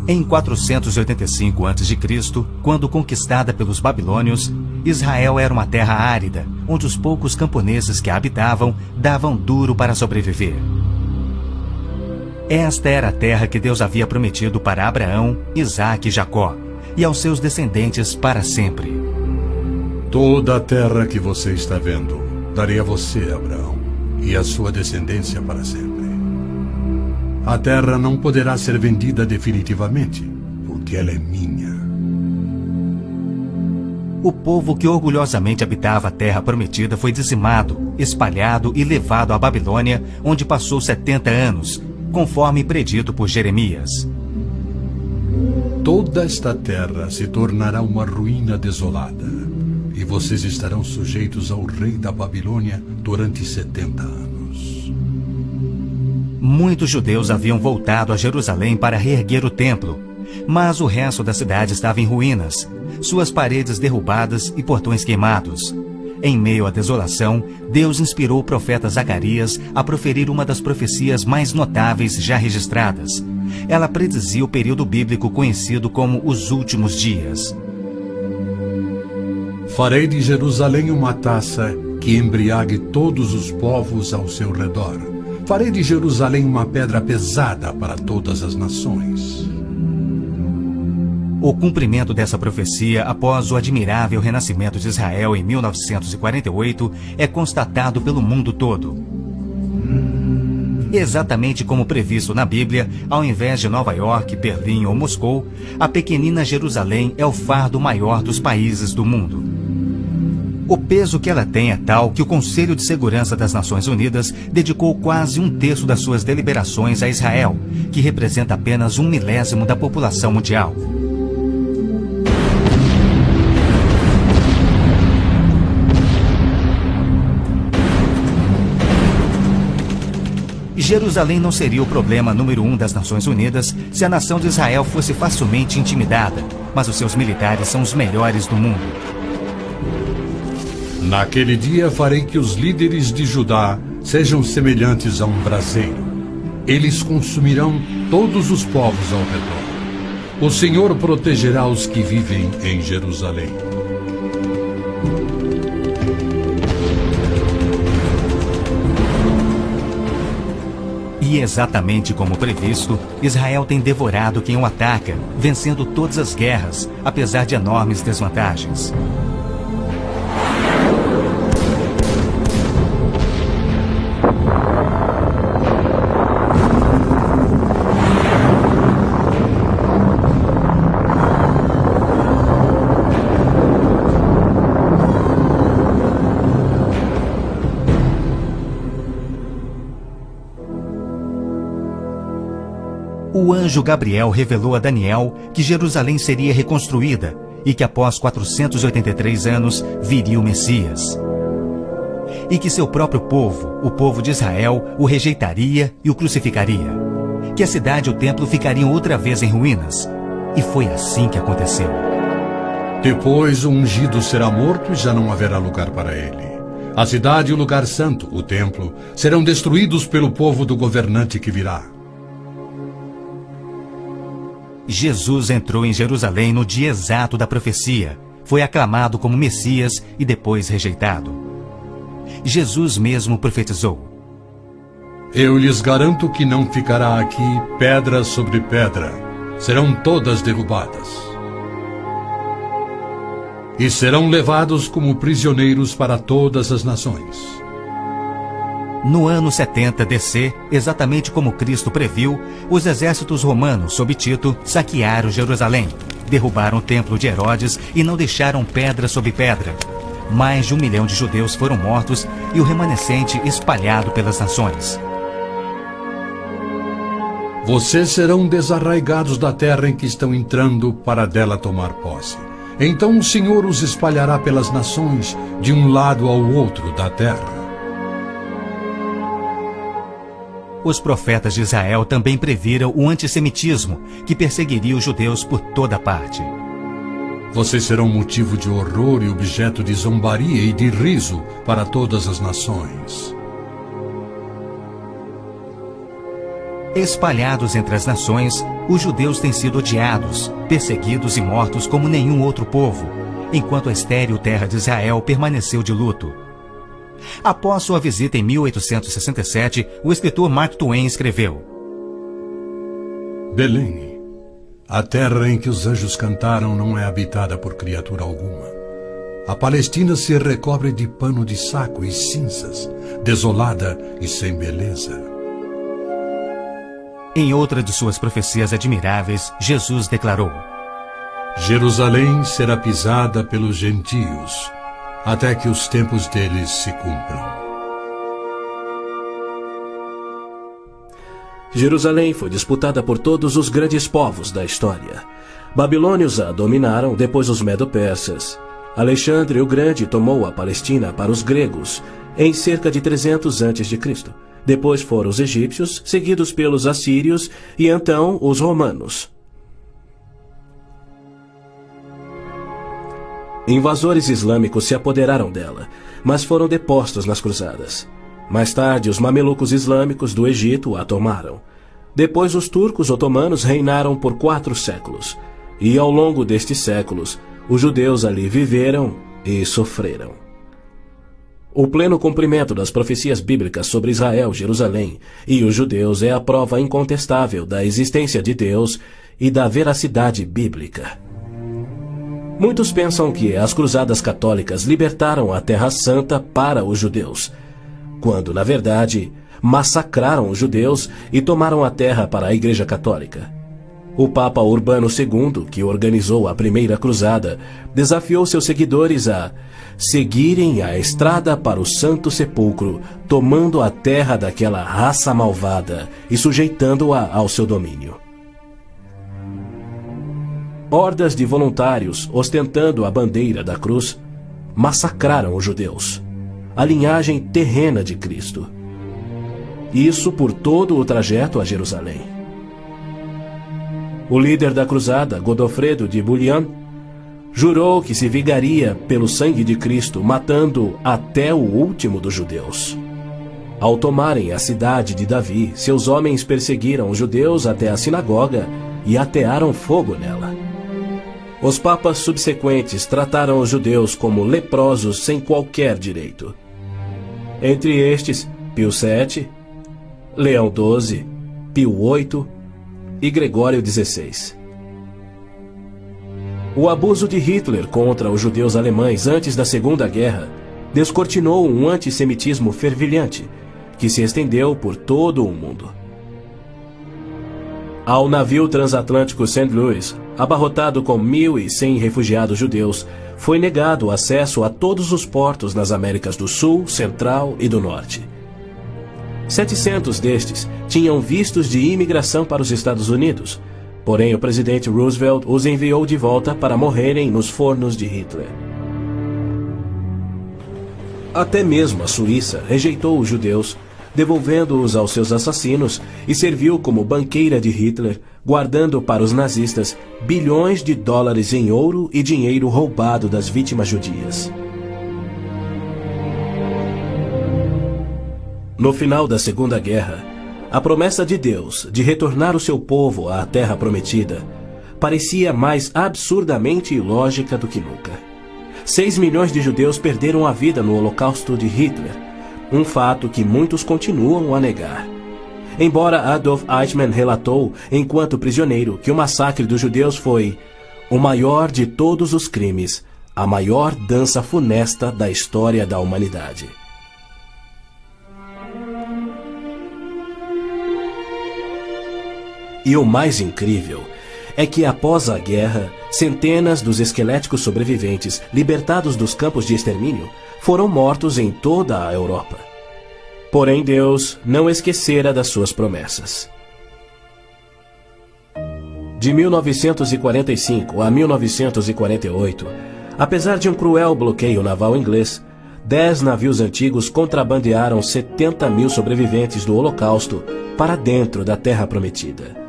Em 485 a.C., quando conquistada pelos babilônios, Israel era uma terra árida, onde os poucos camponeses que a habitavam davam duro para sobreviver. Esta era a terra que Deus havia prometido para Abraão, Isaque e Jacó, e aos seus descendentes para sempre. Toda a terra que você está vendo, darei a você, Abraão, e a sua descendência para sempre. A terra não poderá ser vendida definitivamente, porque ela é minha. O povo que orgulhosamente habitava a terra prometida foi dizimado, espalhado e levado à Babilônia, onde passou 70 anos, conforme predito por Jeremias. Toda esta terra se tornará uma ruína desolada, e vocês estarão sujeitos ao rei da Babilônia durante 70 anos. Muitos judeus haviam voltado a Jerusalém para reerguer o templo, mas o resto da cidade estava em ruínas, suas paredes derrubadas e portões queimados. Em meio à desolação, Deus inspirou o profeta Zacarias a proferir uma das profecias mais notáveis já registradas. Ela predizia o período bíblico conhecido como os últimos dias. Farei de Jerusalém uma taça que embriague todos os povos ao seu redor. Farei de Jerusalém uma pedra pesada para todas as nações. O cumprimento dessa profecia após o admirável renascimento de Israel em 1948 é constatado pelo mundo todo. Exatamente como previsto na Bíblia, ao invés de Nova York, Berlim ou Moscou, a pequenina Jerusalém é o fardo maior dos países do mundo. O peso que ela tem é tal que o Conselho de Segurança das Nações Unidas dedicou quase 1/3 das suas deliberações a Israel, que representa apenas 1/1000 da população mundial. Jerusalém não seria o problema número 1 das Nações Unidas se a nação de Israel fosse facilmente intimidada, mas os seus militares são os melhores do mundo. Naquele dia farei que os líderes de Judá sejam semelhantes a um braseiro. Eles consumirão todos os povos ao redor. O Senhor protegerá os que vivem em Jerusalém. E exatamente como previsto, Israel tem devorado quem o ataca, vencendo todas as guerras, apesar de enormes desvantagens. O anjo Gabriel revelou a Daniel que Jerusalém seria reconstruída e que após 483 anos viria o Messias. E que seu próprio povo, o povo de Israel, o rejeitaria e o crucificaria. Que a cidade e o templo ficariam outra vez em ruínas. E foi assim que aconteceu. Depois o ungido será morto e já não haverá lugar para ele. A cidade e o lugar santo, o templo, serão destruídos pelo povo do governante que virá. Jesus entrou em Jerusalém no dia exato da profecia, foi aclamado como Messias e depois rejeitado. Jesus mesmo profetizou: Eu lhes garanto que não ficará aqui pedra sobre pedra, serão todas derrubadas. E serão levados como prisioneiros para todas as nações. No ano 70 DC, exatamente como Cristo previu, os exércitos romanos, sob Tito, saquearam Jerusalém, derrubaram o templo de Herodes e não deixaram pedra sobre pedra. Mais de 1 milhão de judeus foram mortos e o remanescente espalhado pelas nações. Vocês serão desarraigados da terra em que estão entrando para dela tomar posse. Então o Senhor os espalhará pelas nações, de um lado ao outro da terra. Os profetas de Israel também previram o antissemitismo, que perseguiria os judeus por toda parte. Vocês serão motivo de horror e objeto de zombaria e de riso para todas as nações. Espalhados entre as nações, os judeus têm sido odiados, perseguidos e mortos como nenhum outro povo, enquanto a estéril terra de Israel permaneceu de luto. Após sua visita em 1867, o escritor Mark Twain escreveu: Belém, a terra em que os anjos cantaram não é habitada por criatura alguma. A Palestina se recobre de pano de saco e cinzas, desolada e sem beleza. Em outra de suas profecias admiráveis, Jesus declarou: Jerusalém será pisada pelos gentios, até que os tempos deles se cumpram. Jerusalém foi disputada por todos os grandes povos da história. Babilônios a dominaram, depois os Medo-Persas. Alexandre o Grande tomou a Palestina para os gregos em cerca de 300 a.C. Depois foram os egípcios, seguidos pelos assírios e então os romanos. Invasores islâmicos se apoderaram dela, mas foram depostos nas cruzadas. Mais tarde, os mamelucos islâmicos do Egito a tomaram. Depois, os turcos otomanos reinaram por 4 séculos. E ao longo destes séculos, os judeus ali viveram e sofreram. O pleno cumprimento das profecias bíblicas sobre Israel, Jerusalém e os judeus é a prova incontestável da existência de Deus e da veracidade bíblica. Muitos pensam que as cruzadas católicas libertaram a Terra Santa para os judeus, quando, na verdade, massacraram os judeus e tomaram a terra para a Igreja Católica. O Papa Urbano II, que organizou a primeira cruzada, desafiou seus seguidores a seguirem a estrada para o Santo Sepulcro, tomando a terra daquela raça malvada e sujeitando-a ao seu domínio. Hordas de voluntários, ostentando a bandeira da cruz, massacraram os judeus, a linhagem terrena de Cristo. Isso por todo o trajeto a Jerusalém. O líder da cruzada, Godofredo de Bouillon, jurou que se vingaria pelo sangue de Cristo, matando até o último dos judeus. Ao tomarem a cidade de Davi, seus homens perseguiram os judeus até a sinagoga e atearam fogo nela. Os papas subsequentes trataram os judeus como leprosos sem qualquer direito. Entre estes, Pio VII, Leão XII, Pio VIII e Gregório XVI. O abuso de Hitler contra os judeus alemães antes da Segunda Guerra descortinou um antissemitismo fervilhante que se estendeu por todo o mundo. Ao navio transatlântico St. Louis, abarrotado com 1.100 refugiados judeus, foi negado acesso a todos os portos nas Américas do Sul, Central e do Norte. 700 destes tinham vistos de imigração para os Estados Unidos, porém o presidente Roosevelt os enviou de volta para morrerem nos fornos de Hitler. Até mesmo a Suíça rejeitou os judeus, devolvendo-os aos seus assassinos, e serviu como banqueira de Hitler, guardando para os nazistas bilhões de dólares em ouro e dinheiro roubado das vítimas judias. No final da Segunda Guerra, a promessa de Deus de retornar o seu povo à Terra Prometida parecia mais absurdamente ilógica do que nunca. 6 milhões de judeus perderam a vida no Holocausto de Hitler, um fato que muitos continuam a negar. Embora Adolf Eichmann relatou, enquanto prisioneiro, que o massacre dos judeus foi o maior de todos os crimes, a maior dança funesta da história da humanidade. E o mais incrível é que, após a guerra, centenas dos esqueléticos sobreviventes, libertados dos campos de extermínio, foram mortos em toda a Europa. Porém, Deus não esquecera das suas promessas. De 1945 a 1948, apesar de um cruel bloqueio naval inglês, 10 navios antigos contrabandearam 70 mil sobreviventes do Holocausto para dentro da Terra Prometida.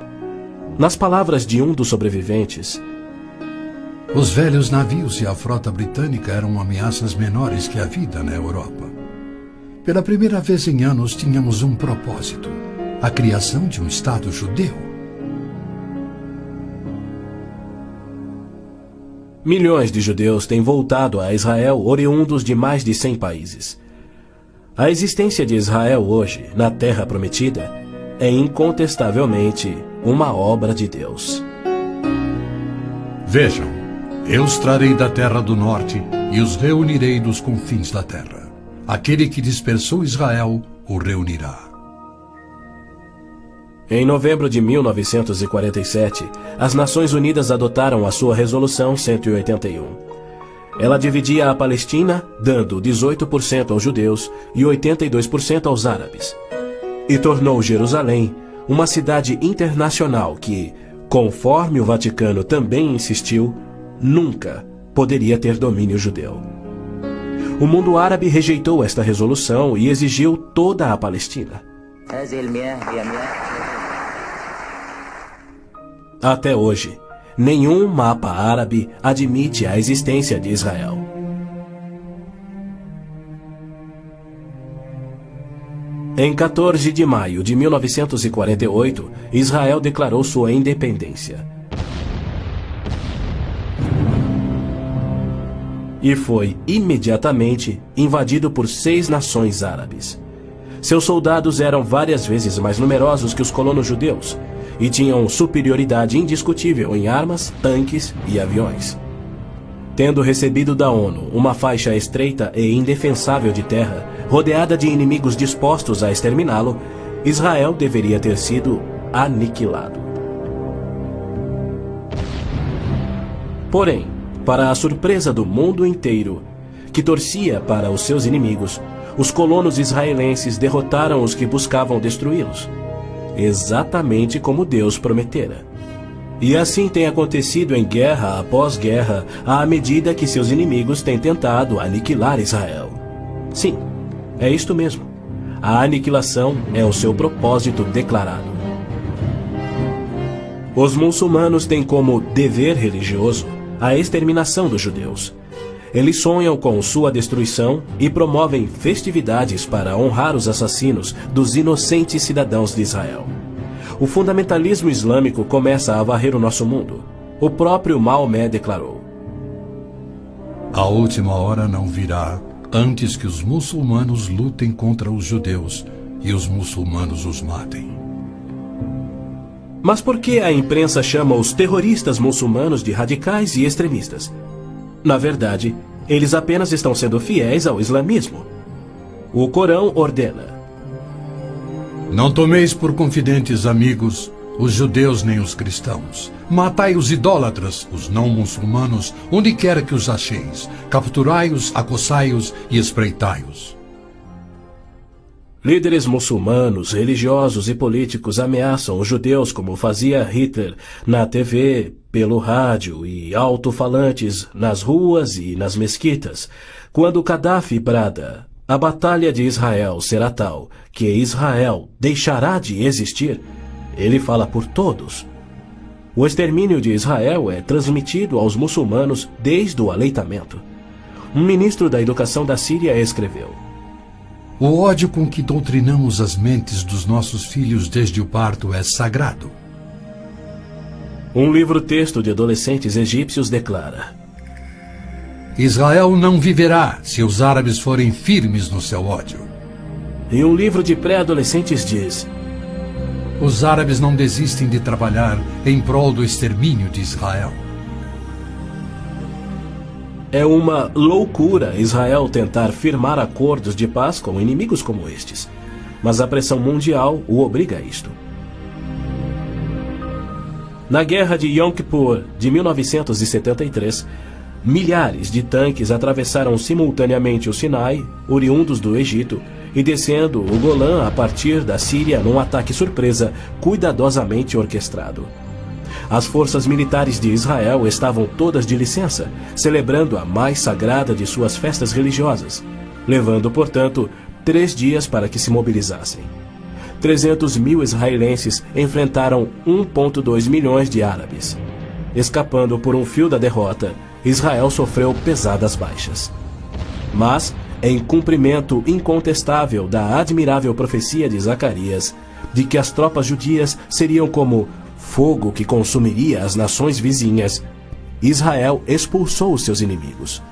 Nas palavras de um dos sobreviventes, os velhos navios e a frota britânica eram ameaças menores que a vida na Europa. Pela primeira vez em anos tínhamos um propósito: a criação de um Estado judeu. Milhões de judeus têm voltado a Israel oriundos de mais de 100 países. A existência de Israel hoje, na Terra Prometida, é incontestavelmente uma obra de Deus. Vejam, eu os trarei da terra do norte e os reunirei dos confins da terra. Aquele que dispersou Israel o reunirá. Em novembro de 1947, as Nações Unidas adotaram a sua Resolução 181. Ela dividia a Palestina, dando 18% aos judeus e 82% aos árabes. E tornou Jerusalém uma cidade internacional que, conforme o Vaticano também insistiu, nunca poderia ter domínio judeu. O mundo árabe rejeitou esta resolução e exigiu toda a Palestina. Até hoje, nenhum mapa árabe admite a existência de Israel. Em 14 de maio de 1948, Israel declarou sua independência. E foi imediatamente invadido por 6 nações árabes. Seus soldados eram várias vezes mais numerosos que os colonos judeus e tinham superioridade indiscutível em armas, tanques e aviões. Tendo recebido da ONU uma faixa estreita e indefensável de terra, rodeada de inimigos dispostos a exterminá-lo, Israel deveria ter sido aniquilado. Porém, para a surpresa do mundo inteiro, que torcia para os seus inimigos, os colonos israelenses derrotaram os que buscavam destruí-los, exatamente como Deus prometera. E assim tem acontecido em guerra após guerra, à medida que seus inimigos têm tentado aniquilar Israel. Sim, é isto mesmo. A aniquilação é o seu propósito declarado. Os muçulmanos têm como dever religioso a exterminação dos judeus. Eles sonham com sua destruição e promovem festividades para honrar os assassinos dos inocentes cidadãos de Israel. O fundamentalismo islâmico começa a varrer o nosso mundo. O próprio Maomé declarou: A última hora não virá antes que os muçulmanos lutem contra os judeus e os muçulmanos os matem. Mas por que a imprensa chama os terroristas muçulmanos de radicais e extremistas? Na verdade, eles apenas estão sendo fiéis ao islamismo. O Corão ordena: Não tomeis por confidentes amigos os judeus nem os cristãos. Matai os idólatras, os não muçulmanos, onde quer que os acheis. Capturai-os, acossai-os e espreitai-os. Líderes muçulmanos, religiosos e políticos ameaçam os judeus como fazia Hitler na TV, pelo rádio e alto-falantes nas ruas e nas mesquitas. Quando Gaddafi brada: a batalha de Israel será tal que Israel deixará de existir, ele fala por todos. O extermínio de Israel é transmitido aos muçulmanos desde o aleitamento. Um ministro da educação da Síria escreveu: O ódio com que doutrinamos as mentes dos nossos filhos desde o parto é sagrado. Um livro-texto de adolescentes egípcios declara: Israel não viverá se os árabes forem firmes no seu ódio. E um livro de pré-adolescentes diz: Os árabes não desistem de trabalhar em prol do extermínio de Israel. É uma loucura Israel tentar firmar acordos de paz com inimigos como estes, mas a pressão mundial o obriga a isto. Na Guerra de Yom Kippur de 1973, milhares de tanques atravessaram simultaneamente o Sinai, oriundos do Egito, e descendo o Golã a partir da Síria num ataque surpresa cuidadosamente orquestrado. As forças militares de Israel estavam todas de licença, celebrando a mais sagrada de suas festas religiosas, levando, portanto, 3 dias para que se mobilizassem. 300 mil israelenses enfrentaram 1,2 milhões de árabes. Escapando por um fio da derrota, Israel sofreu pesadas baixas. Mas, em cumprimento incontestável da admirável profecia de Zacarias, de que as tropas judias seriam como fogo que consumiria as nações vizinhas, Israel expulsou os seus inimigos.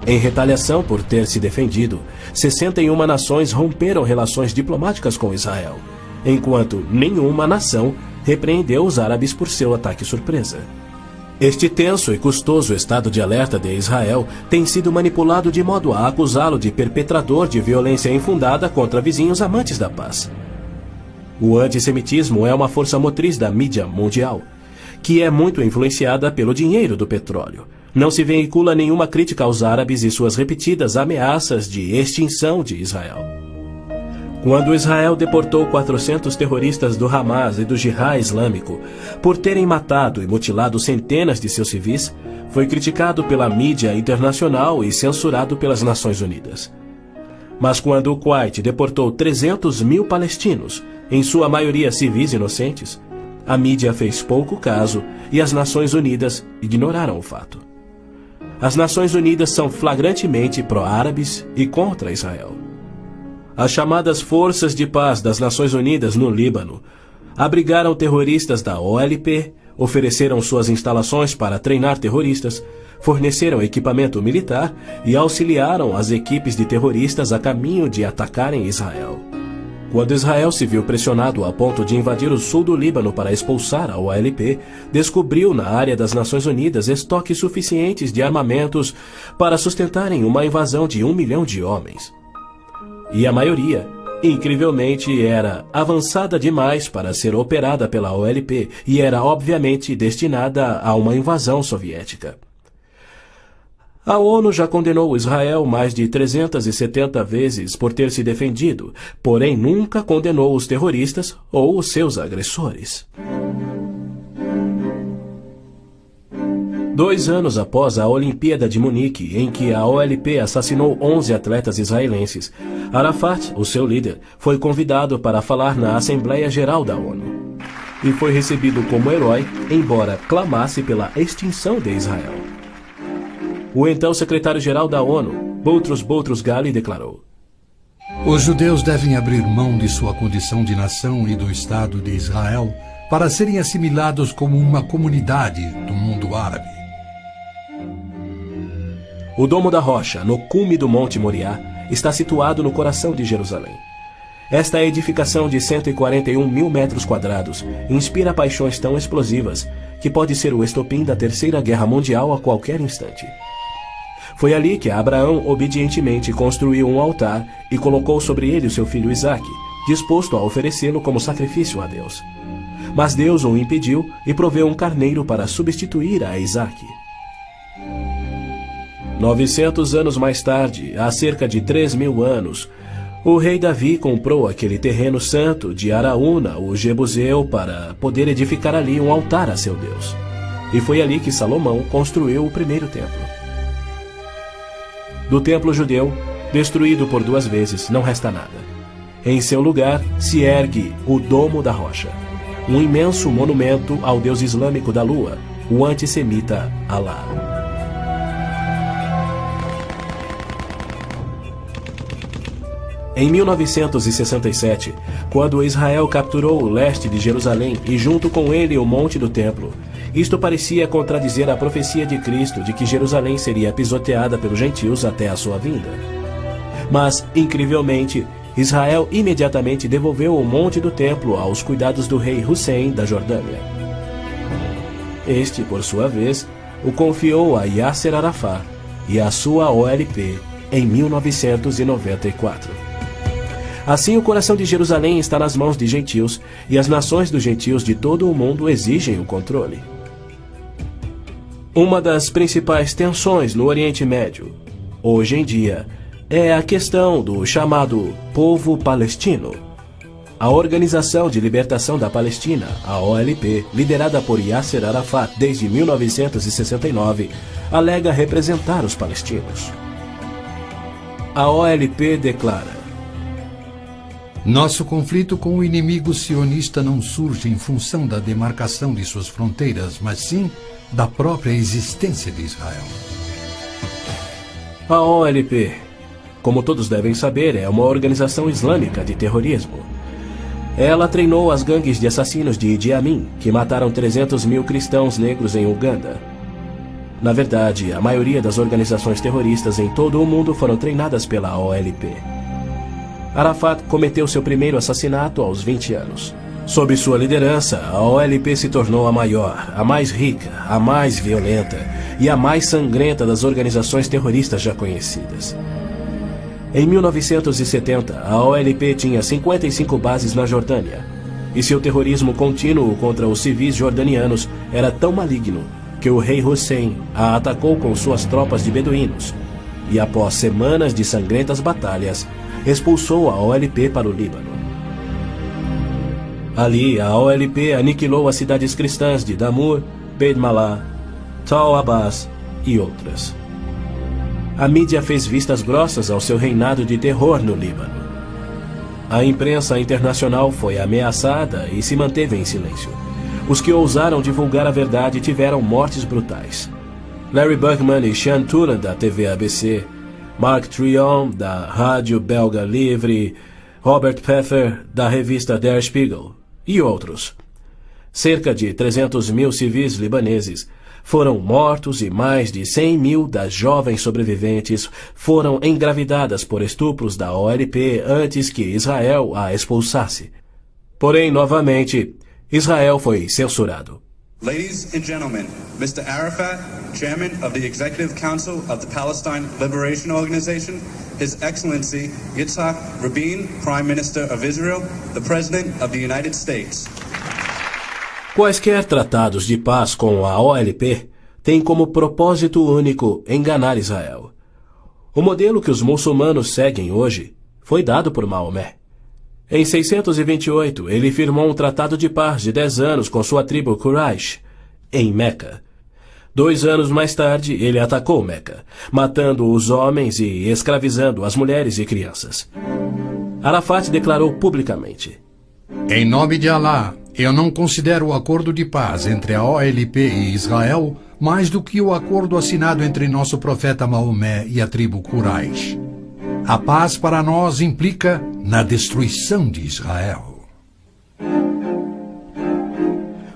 Em retaliação por ter se defendido, 61 nações romperam relações diplomáticas com Israel, enquanto nenhuma nação repreendeu os árabes por seu ataque surpresa. Este tenso e custoso estado de alerta de Israel tem sido manipulado de modo a acusá-lo de perpetrador de violência infundada contra vizinhos amantes da paz. O antissemitismo é uma força motriz da mídia mundial, que é muito influenciada pelo dinheiro do petróleo. Não se veicula nenhuma crítica aos árabes e suas repetidas ameaças de extinção de Israel. Quando Israel deportou 400 terroristas do Hamas e do Jihad Islâmico por terem matado e mutilado centenas de seus civis, foi criticado pela mídia internacional e censurado pelas Nações Unidas. Mas quando o Kuwait deportou 300 mil palestinos, em sua maioria civis inocentes, a mídia fez pouco caso e as Nações Unidas ignoraram o fato. As Nações Unidas são flagrantemente pró-árabes e contra Israel. As chamadas Forças de Paz das Nações Unidas no Líbano abrigaram terroristas da OLP, ofereceram suas instalações para treinar terroristas, forneceram equipamento militar e auxiliaram as equipes de terroristas a caminho de atacarem Israel. Quando Israel se viu pressionado a ponto de invadir o sul do Líbano para expulsar a OLP, descobriu na área das Nações Unidas estoques suficientes de armamentos para sustentarem uma invasão de 1 milhão de homens. E a maioria, incrivelmente, era avançada demais para ser operada pela OLP e era obviamente destinada a uma invasão soviética. A ONU já condenou Israel mais de 370 vezes por ter se defendido, porém nunca condenou os terroristas ou os seus agressores. 2 anos após a Olimpíada de Munique, em que a OLP assassinou 11 atletas israelenses, Arafat, o seu líder, foi convidado para falar na Assembleia Geral da ONU. E foi recebido como herói, embora clamasse pela extinção de Israel. O então secretário-geral da ONU, Boutros Ghali, declarou: Os judeus devem abrir mão de sua condição de nação e do Estado de Israel para serem assimilados como uma comunidade do mundo árabe. O Domo da Rocha, no cume do Monte Moriá, está situado no coração de Jerusalém. Esta edificação de 141 mil metros quadrados inspira paixões tão explosivas que pode ser o estopim da Terceira Guerra Mundial a qualquer instante. Foi ali que Abraão obedientemente construiu um altar e colocou sobre ele o seu filho Isaque, disposto a oferecê-lo como sacrifício a Deus. Mas Deus o impediu e proveu um carneiro para substituir a Isaque. 900 anos mais tarde, há cerca de 3.000 anos, o rei Davi comprou aquele terreno santo de Araúna, o Jebuseu, para poder edificar ali um altar a seu Deus. E foi ali que Salomão construiu o primeiro templo. Do templo judeu, destruído por 2 vezes, não resta nada. Em seu lugar se ergue o Domo da Rocha, um imenso monumento ao deus islâmico da lua, o antissemita Alá. Em 1967, quando Israel capturou o leste de Jerusalém e junto com ele o Monte do Templo, isto parecia contradizer a profecia de Cristo de que Jerusalém seria pisoteada pelos gentios até a sua vinda. Mas, incrivelmente, Israel imediatamente devolveu o Monte do Templo aos cuidados do rei Hussein da Jordânia. Este, por sua vez, o confiou a Yasser Arafat e a sua OLP em 1994. Assim, o coração de Jerusalém está nas mãos de gentios, e as nações dos gentios de todo o mundo exigem o controle. Uma das principais tensões no Oriente Médio, hoje em dia, é a questão do chamado povo palestino. A Organização de Libertação da Palestina, a OLP, liderada por Yasser Arafat desde 1969, alega representar os palestinos. A OLP declara: Nosso conflito com o inimigo sionista não surge em função da demarcação de suas fronteiras, mas sim da própria existência de Israel. A OLP, como todos devem saber, é uma organização islâmica de terrorismo. Ela treinou as gangues de assassinos de Idi Amin, que mataram 300 mil cristãos negros em Uganda. Na verdade, a maioria das organizações terroristas em todo o mundo foram treinadas pela OLP. Arafat cometeu seu primeiro assassinato aos 20 anos. Sob sua liderança, a OLP se tornou a maior, a mais rica, a mais violenta e a mais sangrenta das organizações terroristas já conhecidas. Em 1970, a OLP tinha 55 bases na Jordânia, e seu terrorismo contínuo contra os civis jordanianos era tão maligno que o rei Hussein a atacou com suas tropas de beduínos, e após semanas de sangrentas batalhas, expulsou a OLP para o Líbano. Ali, a OLP aniquilou as cidades cristãs de Damour, Beit Malá, Tal Abbas e outras. A mídia fez vistas grossas ao seu reinado de terror no Líbano. A imprensa internacional foi ameaçada e se manteve em silêncio. Os que ousaram divulgar a verdade tiveram mortes brutais. Larry Bergman e Sean Turan, da TV ABC, Mark Trion, da Rádio Belga Livre, Robert Pfeffer, da revista Der Spiegel, e outros. Cerca de 300 mil civis libaneses foram mortos e mais de 100 mil das jovens sobreviventes foram engravidadas por estupros da OLP antes que Israel a expulsasse. Porém, novamente, Israel foi censurado. Ladies and gentlemen, Mr. Arafat, Chairman of the Executive Council of the Palestine Liberation Organization, His Excellency Yitzhak Rabin, Prime Minister of Israel, the President of the United States. Quaisquer tratados de paz com a OLP têm como propósito único enganar Israel. O modelo que os muçulmanos seguem hoje foi dado por Maomé. Em 628, ele firmou um tratado de paz de 10 anos com sua tribo Quraysh, em Meca. 2 anos mais tarde, ele atacou Meca, matando os homens e escravizando as mulheres e crianças. Arafat declarou publicamente: Em nome de Alá, eu não considero o acordo de paz entre a OLP e Israel mais do que o acordo assinado entre nosso profeta Maomé e a tribo Quraysh. A paz para nós implica na destruição de Israel.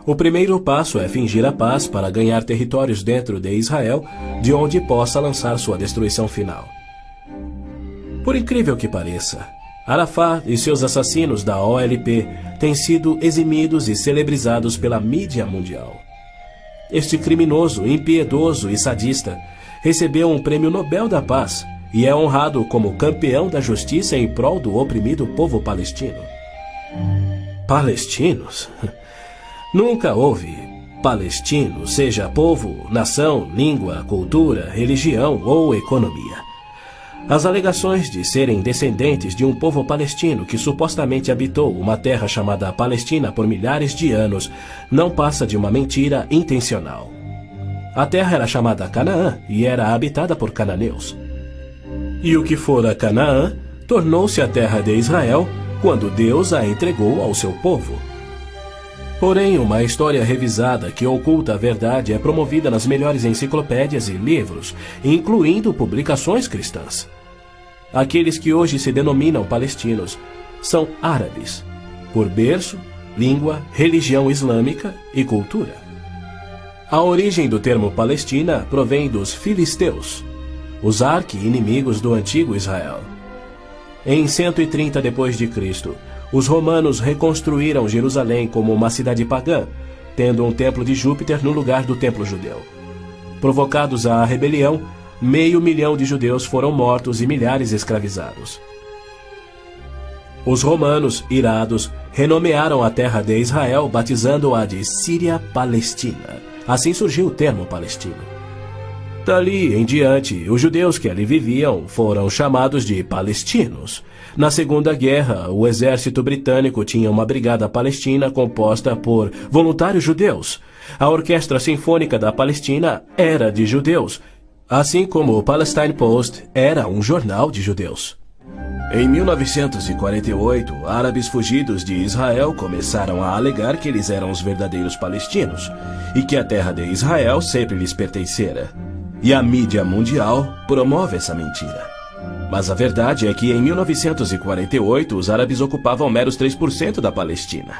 O primeiro passo é fingir a paz para ganhar territórios dentro de Israel, de onde possa lançar sua destruição final. Por incrível que pareça, Arafat e seus assassinos da OLP têm sido eximidos e celebrizados pela mídia mundial. Este criminoso, impiedoso e sadista recebeu um prêmio Nobel da Paz e é honrado como campeão da justiça em prol do oprimido povo palestino. Palestinos? Nunca houve palestino, seja povo, nação, língua, cultura, religião ou economia. As alegações de serem descendentes de um povo palestino que supostamente habitou uma terra chamada Palestina por milhares de anos não passa de uma mentira intencional. A terra era chamada Canaã e era habitada por cananeus. E o que fora Canaã tornou-se a terra de Israel quando Deus a entregou ao seu povo. Porém, uma história revisada que oculta a verdade é promovida nas melhores enciclopédias e livros, incluindo publicações cristãs. Aqueles que hoje se denominam palestinos são árabes, por berço, língua, religião islâmica e cultura. A origem do termo Palestina provém dos filisteus, os arqui-inimigos do antigo Israel. Em 130 d.C., os romanos reconstruíram Jerusalém como uma cidade pagã, tendo um templo de Júpiter no lugar do templo judeu. Provocados à rebelião, 500 mil de judeus foram mortos e milhares escravizados. Os romanos, irados, renomearam a terra de Israel, batizando-a de Síria-Palestina. Assim surgiu o termo palestino. Dali em diante, os judeus que ali viviam foram chamados de palestinos. Na Segunda Guerra, o exército britânico tinha uma brigada palestina composta por voluntários judeus. A Orquestra Sinfônica da Palestina era de judeus, assim como o Palestine Post era um jornal de judeus. Em 1948, árabes fugidos de Israel começaram a alegar que eles eram os verdadeiros palestinos e que a terra de Israel sempre lhes pertencera. E a mídia mundial promove essa mentira. Mas a verdade é que em 1948 os árabes ocupavam meros 3% da Palestina.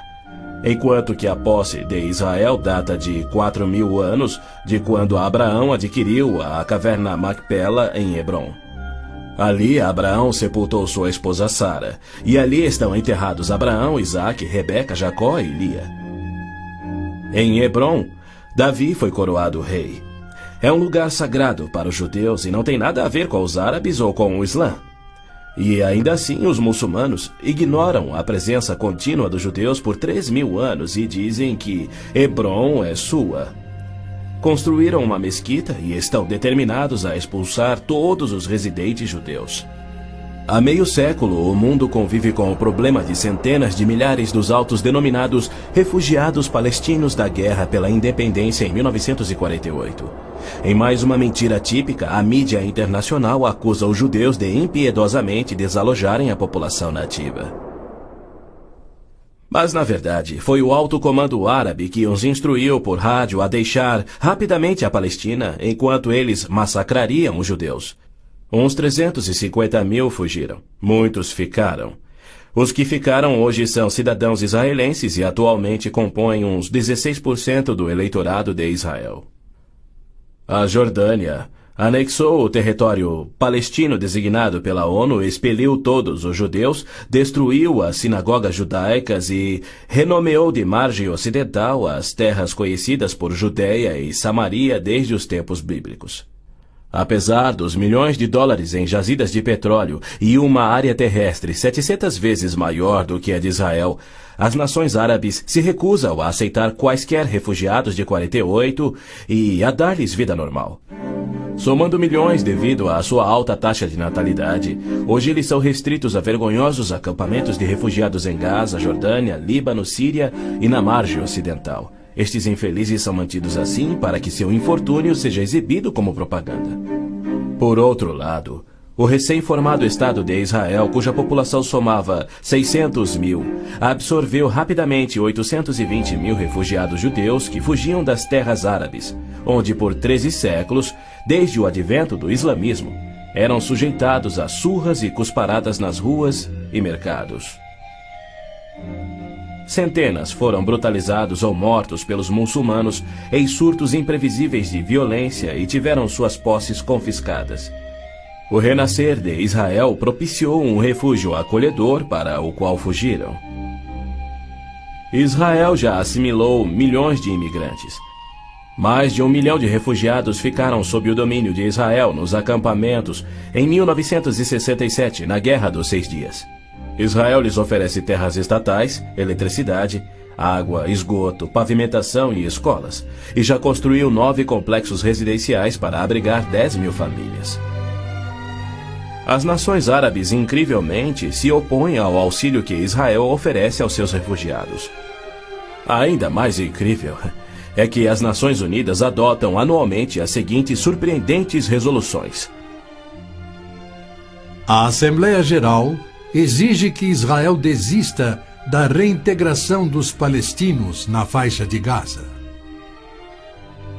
Enquanto que a posse de Israel data de 4.000 anos, de quando Abraão adquiriu a caverna Macpela em Hebrom. Ali Abraão sepultou sua esposa Sara, e ali estão enterrados Abraão, Isaque, Rebeca, Jacó e Lia. Em Hebrom, Davi foi coroado rei. É um lugar sagrado para os judeus e não tem nada a ver com os árabes ou com o Islã. E ainda assim os muçulmanos ignoram a presença contínua dos judeus por 3.000 anos e dizem que Hebrom é sua. Construíram uma mesquita e estão determinados a expulsar todos os residentes judeus. Há meio século, o mundo convive com o problema de centenas de milhares dos autodenominados refugiados palestinos da guerra pela independência em 1948. Em mais uma mentira típica, a mídia internacional acusa os judeus de impiedosamente desalojarem a população nativa. Mas, na verdade, foi o alto comando árabe que os instruiu por rádio a deixar rapidamente a Palestina enquanto eles massacrariam os judeus. Uns 350.000 fugiram. Muitos ficaram. Os que ficaram hoje são cidadãos israelenses e atualmente compõem uns 16% do eleitorado de Israel. A Jordânia anexou o território palestino designado pela ONU, expeliu todos os judeus, destruiu as sinagogas judaicas e renomeou de margem ocidental as terras conhecidas por Judeia e Samaria desde os tempos bíblicos. Apesar dos milhões de dólares em jazidas de petróleo e uma área terrestre 700 vezes maior do que a de Israel, as nações árabes se recusam a aceitar quaisquer refugiados de 48 e a dar-lhes vida normal. Somando milhões devido à sua alta taxa de natalidade, hoje eles são restritos a vergonhosos acampamentos de refugiados em Gaza, Jordânia, Líbano, Síria e na margem ocidental. Estes infelizes são mantidos assim para que seu infortúnio seja exibido como propaganda. Por outro lado, o recém-formado Estado de Israel, cuja população somava 600.000, absorveu rapidamente 820.000 refugiados judeus que fugiam das terras árabes, onde por 13 séculos, desde o advento do islamismo, eram sujeitados a surras e cusparadas nas ruas e mercados. Centenas foram brutalizados ou mortos pelos muçulmanos em surtos imprevisíveis de violência e tiveram suas posses confiscadas. O renascer de Israel propiciou um refúgio acolhedor para o qual fugiram. Israel já assimilou milhões de imigrantes. Mais de 1 milhão de refugiados ficaram sob o domínio de Israel nos acampamentos em 1967, na Guerra dos 6 Dias. Israel lhes oferece terras estatais, eletricidade, água, esgoto, pavimentação e escolas, e já construiu 9 complexos residenciais para abrigar 10.000 famílias. As nações árabes, incrivelmente, se opõem ao auxílio que Israel oferece aos seus refugiados. Ainda mais incrível é que as Nações Unidas adotam anualmente as seguintes surpreendentes resoluções. A Assembleia Geral exige que Israel desista da reintegração dos palestinos na faixa de Gaza.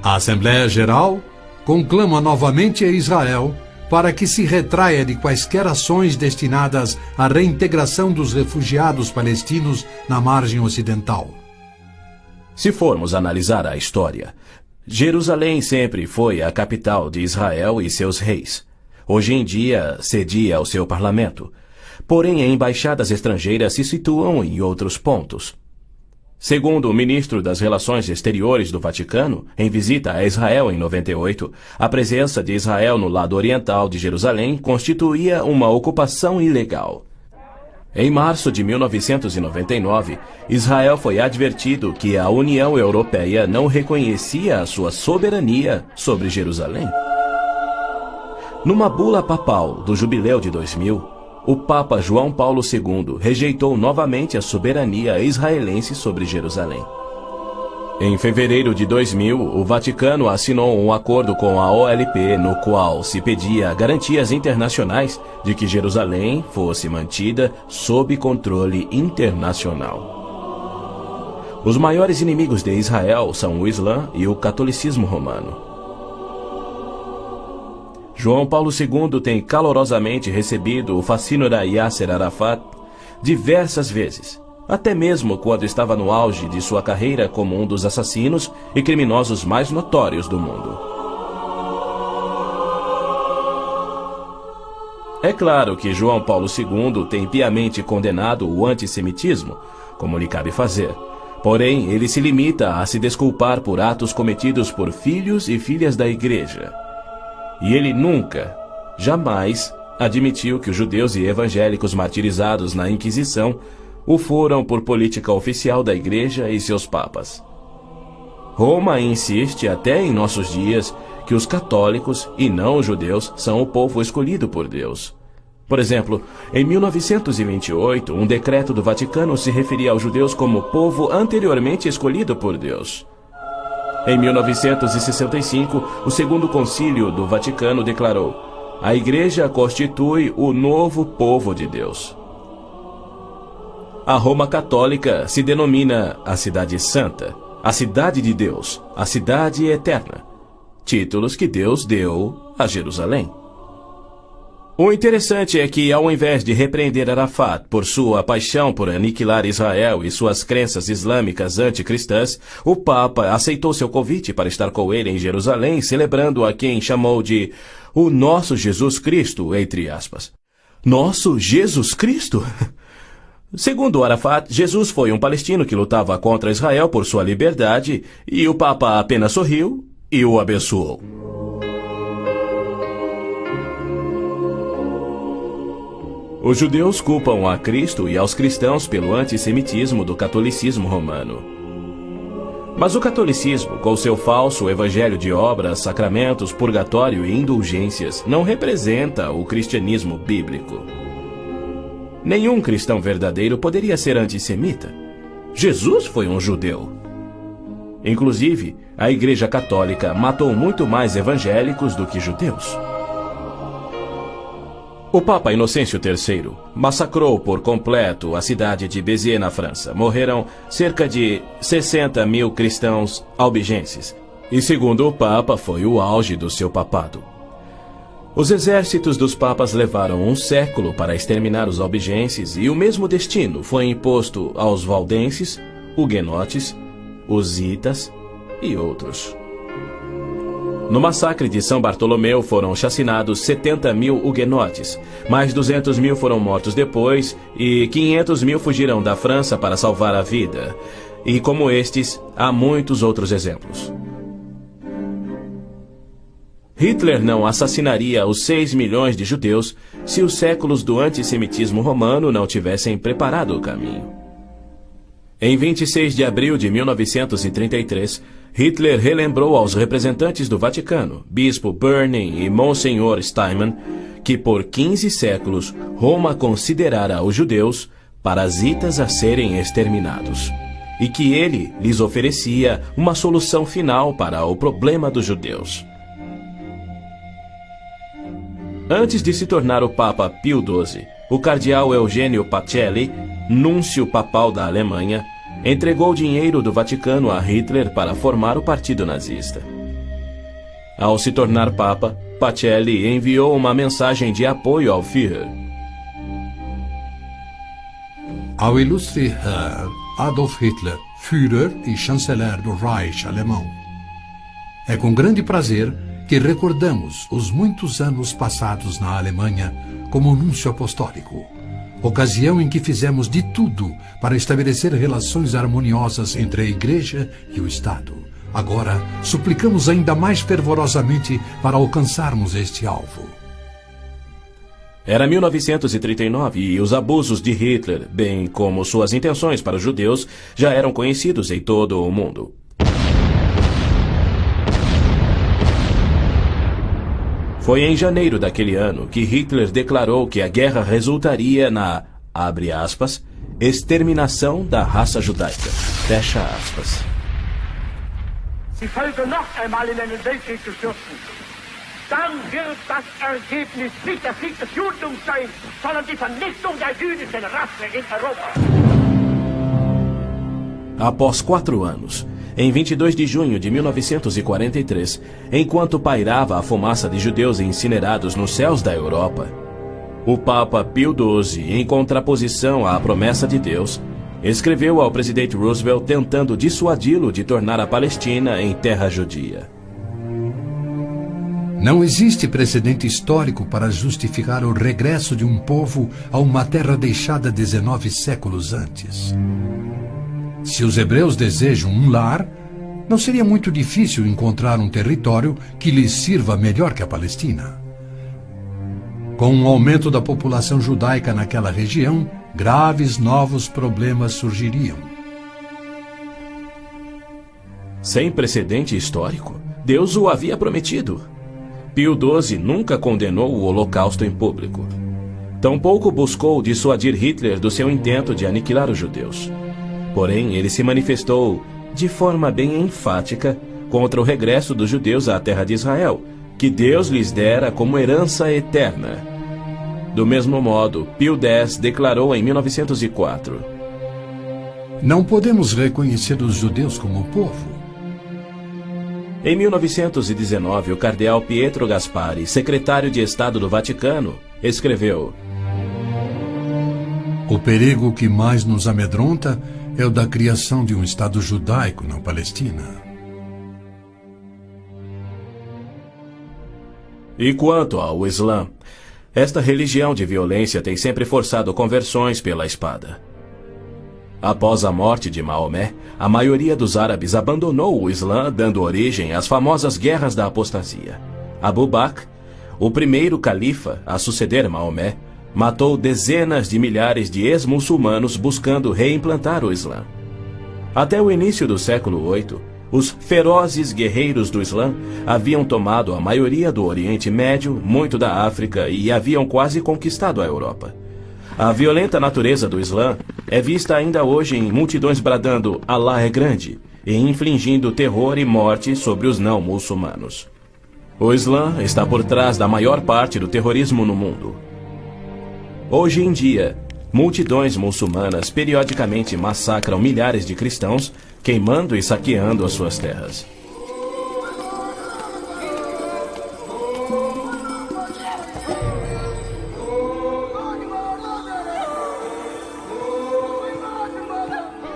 A Assembleia Geral conclama novamente a Israel para que se retraia de quaisquer ações destinadas à reintegração dos refugiados palestinos na margem ocidental. Se formos analisar a história, Jerusalém sempre foi a capital de Israel e seus reis. Hoje em dia, cedia ao seu parlamento. Porém, embaixadas estrangeiras se situam em outros pontos. Segundo o ministro das Relações Exteriores do Vaticano, em visita a Israel em 98, a presença de Israel no lado oriental de Jerusalém constituía uma ocupação ilegal. Em março de 1999, Israel foi advertido que a União Europeia não reconhecia a sua soberania sobre Jerusalém. Numa bula papal do Jubileu de 2000, o Papa João Paulo II rejeitou novamente a soberania israelense sobre Jerusalém. Em fevereiro de 2000, o Vaticano assinou um acordo com a OLP no qual se pedia garantias internacionais de que Jerusalém fosse mantida sob controle internacional. Os maiores inimigos de Israel são o Islã e o catolicismo romano. João Paulo II tem calorosamente recebido o fascínora Yasser Arafat diversas vezes, até mesmo quando estava no auge de sua carreira como um dos assassinos e criminosos mais notórios do mundo. É claro que João Paulo II tem piamente condenado o antissemitismo, como lhe cabe fazer. Porém, ele se limita a se desculpar por atos cometidos por filhos e filhas da Igreja. E ele nunca, jamais, admitiu que os judeus e evangélicos martirizados na Inquisição o foram por política oficial da Igreja e seus papas. Roma insiste até em nossos dias que os católicos e não os judeus são o povo escolhido por Deus. Por exemplo, em 1928, um decreto do Vaticano se referia aos judeus como povo anteriormente escolhido por Deus. Em 1965, o Segundo Concílio do Vaticano declarou: a Igreja constitui o novo povo de Deus. A Roma Católica se denomina a Cidade Santa, a Cidade de Deus, a Cidade Eterna, títulos que Deus deu a Jerusalém. O interessante é que, ao invés de repreender Arafat por sua paixão por aniquilar Israel e suas crenças islâmicas anticristãs, o Papa aceitou seu convite para estar com ele em Jerusalém, celebrando a quem chamou de o nosso Jesus Cristo, entre aspas. Nosso Jesus Cristo? Segundo Arafat, Jesus foi um palestino que lutava contra Israel por sua liberdade, e o Papa apenas sorriu e o abençoou. Os judeus culpam a Cristo e aos cristãos pelo antissemitismo do catolicismo romano. Mas o catolicismo, com seu falso evangelho de obras, sacramentos, purgatório e indulgências, não representa o cristianismo bíblico. Nenhum cristão verdadeiro poderia ser antissemita. Jesus foi um judeu. Inclusive, a Igreja Católica matou muito mais evangélicos do que judeus. O Papa Inocêncio III massacrou por completo a cidade de Béziers, na França. Morreram cerca de 60 mil cristãos albigenses. E, segundo o Papa, foi o auge do seu papado. Os exércitos dos papas levaram um século para exterminar os albigenses, e o mesmo destino foi imposto aos valdenses, huguenotes, husitas e outros. No massacre de São Bartolomeu foram chacinados 70 mil huguenotes, mais 200 mil foram mortos depois e 500 mil fugiram da França para salvar a vida. E como estes, há muitos outros exemplos. Hitler não assassinaria os 6 milhões de judeus se os séculos do antissemitismo romano não tivessem preparado o caminho. Em 26 de abril de 1933, Hitler relembrou aos representantes do Vaticano, Bispo Börning e Monsenhor Steinmann, que por 15 séculos Roma considerara os judeus parasitas a serem exterminados, e que ele lhes oferecia uma solução final para o problema dos judeus. Antes de se tornar o Papa Pio XII, o cardeal Eugênio Pacelli, núncio papal da Alemanha, entregou dinheiro do Vaticano a Hitler para formar o partido nazista. Ao se tornar Papa, Pacelli enviou uma mensagem de apoio ao Führer. Ao ilustre Herr Adolf Hitler, Führer e chanceler do Reich alemão. É com grande prazer que recordamos os muitos anos passados na Alemanha como núncio apostólico, ocasião em que fizemos de tudo para estabelecer relações harmoniosas entre a Igreja e o Estado. Agora, suplicamos ainda mais fervorosamente para alcançarmos este alvo. Era 1939 e os abusos de Hitler, bem como suas intenções para os judeus, já eram conhecidos em todo o mundo. Foi em janeiro daquele ano que Hitler declarou que a guerra resultaria na, abre aspas, exterminação da raça judaica, fecha aspas. Die Völker noch einmal in einen Weltkrieg zu stürzen, dann wird das Ergebnis nicht der Sieg des Judentums sein, sondern die Vernichtung der jüdischen Rasse in Europa. Após 4 anos, em 22 de junho de 1943, enquanto pairava a fumaça de judeus incinerados nos céus da Europa. O Papa Pio XII, em contraposição à promessa de Deus, escreveu ao presidente Roosevelt tentando dissuadi-lo de tornar a Palestina em terra judia. Não existe precedente histórico para justificar o regresso de um povo a uma terra deixada 19 séculos antes. Se os hebreus desejam um lar, não seria muito difícil encontrar um território que lhes sirva melhor que a Palestina. Com o aumento da população judaica naquela região, graves novos problemas surgiriam. Sem precedente histórico, Deus o havia prometido. Pio XII nunca condenou o Holocausto em público. Tampouco buscou dissuadir Hitler do seu intento de aniquilar os judeus. Porém, ele se manifestou, de forma bem enfática, contra o regresso dos judeus à terra de Israel, que Deus lhes dera como herança eterna. Do mesmo modo, Pio X declarou em 1904: Não podemos reconhecer os judeus como povo. Em 1919, o cardeal Pietro Gasparri, secretário de Estado do Vaticano, escreveu: O perigo que mais nos amedronta é o da criação de um Estado judaico na Palestina. E quanto ao Islã, esta religião de violência tem sempre forçado conversões pela espada. Após a morte de Maomé, a maioria dos árabes abandonou o Islã, dando origem às famosas guerras da apostasia. Abu Bakr, o primeiro califa a suceder Maomé, matou dezenas de milhares de ex-muçulmanos buscando reimplantar o Islã. Até o início do século VIII, os ferozes guerreiros do Islã haviam tomado a maioria do Oriente Médio, muito da África e haviam quase conquistado a Europa. A violenta natureza do Islã é vista ainda hoje em multidões bradando "Allah é grande" e infligindo terror e morte sobre os não-muçulmanos. O Islã está por trás da maior parte do terrorismo no mundo. Hoje em dia, multidões muçulmanas periodicamente massacram milhares de cristãos, queimando e saqueando as suas terras.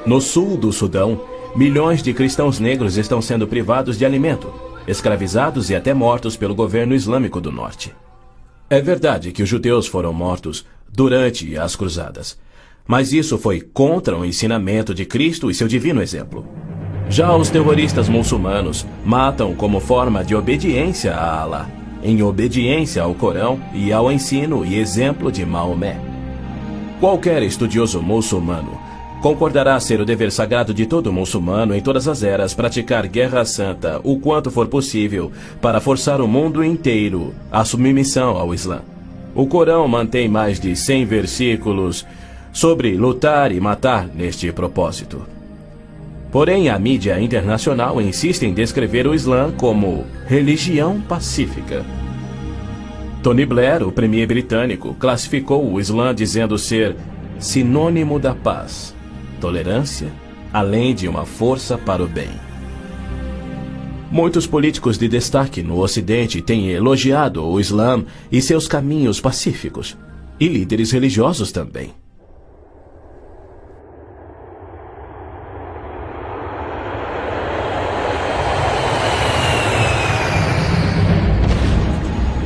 No sul do Sudão, milhões de cristãos negros estão sendo privados de alimento, escravizados e até mortos pelo governo islâmico do norte. É verdade que os judeus foram mortos durante as cruzadas, mas isso foi contra o ensinamento de Cristo e seu divino exemplo. Já os terroristas muçulmanos matam como forma de obediência a Allah, em obediência ao Corão e ao ensino e exemplo de Maomé. Qualquer estudioso muçulmano concordará ser o dever sagrado de todo muçulmano em todas as eras praticar guerra santa o quanto for possível para forçar o mundo inteiro à submissão ao Islã. O Corão mantém mais de 100 versículos sobre lutar e matar neste propósito. Porém, a mídia internacional insiste em descrever o Islã como religião pacífica. Tony Blair, o premier britânico, classificou o Islã dizendo ser sinônimo da paz, tolerância, além de uma força para o bem. Muitos políticos de destaque no Ocidente têm elogiado o Islã e seus caminhos pacíficos, e líderes religiosos também.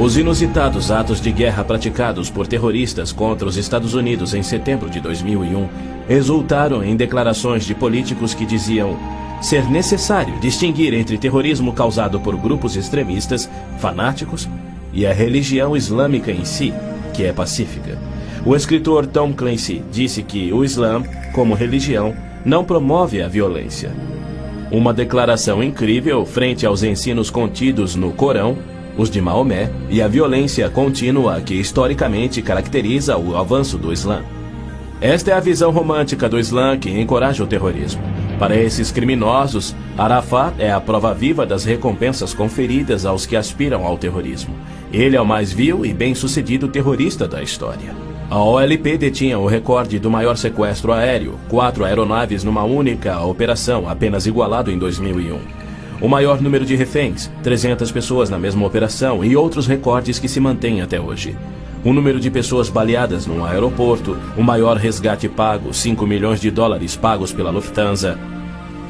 Os inusitados atos de guerra praticados por terroristas contra os Estados Unidos em setembro de 2001 resultaram em declarações de políticos que diziam ser necessário distinguir entre terrorismo causado por grupos extremistas, fanáticos, e a religião islâmica em si, que é pacífica. O escritor Tom Clancy disse que o Islã, como religião, não promove a violência. Uma declaração incrível frente aos ensinos contidos no Corão, os de Maomé, e a violência contínua que historicamente caracteriza o avanço do Islã. Esta é a visão romântica do Islã que encoraja o terrorismo. Para esses criminosos, Arafat é a prova viva das recompensas conferidas aos que aspiram ao terrorismo. Ele é o mais vil e bem-sucedido terrorista da história. A OLP detinha o recorde do maior sequestro aéreo, 4 aeronaves numa única operação, apenas igualado em 2001. O maior número de reféns, 300 pessoas na mesma operação e outros recordes que se mantêm até hoje. O número de pessoas baleadas num aeroporto, o maior resgate pago, $5 milhões pagos pela Lufthansa.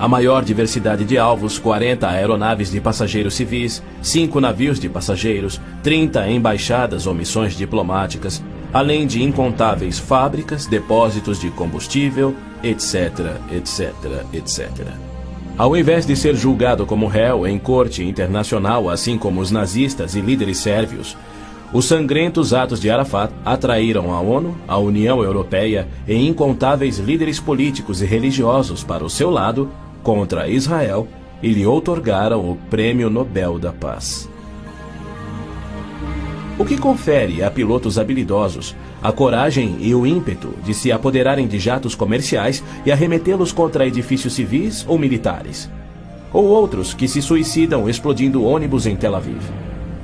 A maior diversidade de alvos, 40 aeronaves de passageiros civis, 5 navios de passageiros, 30 embaixadas ou missões diplomáticas, além de incontáveis fábricas, depósitos de combustível, etc, etc, etc. Ao invés de ser julgado como réu em corte internacional, assim como os nazistas e líderes sérvios, os sangrentos atos de Arafat atraíram a ONU, a União Europeia e incontáveis líderes políticos e religiosos para o seu lado contra Israel e lhe outorgaram o Prêmio Nobel da Paz. O que confere a pilotos habilidosos a coragem e o ímpeto de se apoderarem de jatos comerciais e arremetê-los contra edifícios civis ou militares. Ou outros que se suicidam explodindo ônibus em Tel Aviv.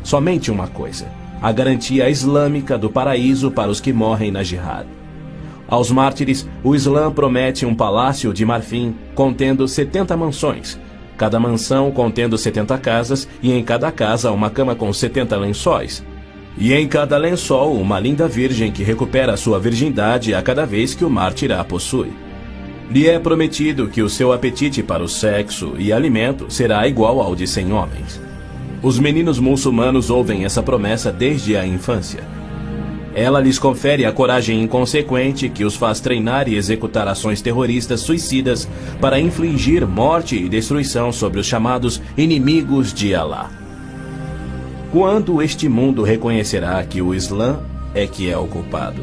Somente uma coisa: a garantia islâmica do paraíso para os que morrem na jihad. Aos mártires, o Islã promete um palácio de marfim contendo 70 mansões, cada mansão contendo 70 casas e em cada casa uma cama com 70 lençóis. E em cada lençol uma linda virgem que recupera sua virgindade a cada vez que o mártir a possui. Lhe é prometido que o seu apetite para o sexo e alimento será igual ao de 100 homens. Os meninos muçulmanos ouvem essa promessa desde a infância. Ela lhes confere a coragem inconsequente que os faz treinar e executar ações terroristas suicidas para infligir morte e destruição sobre os chamados inimigos de Alá. Quando este mundo reconhecerá que o Islã é que é o culpado?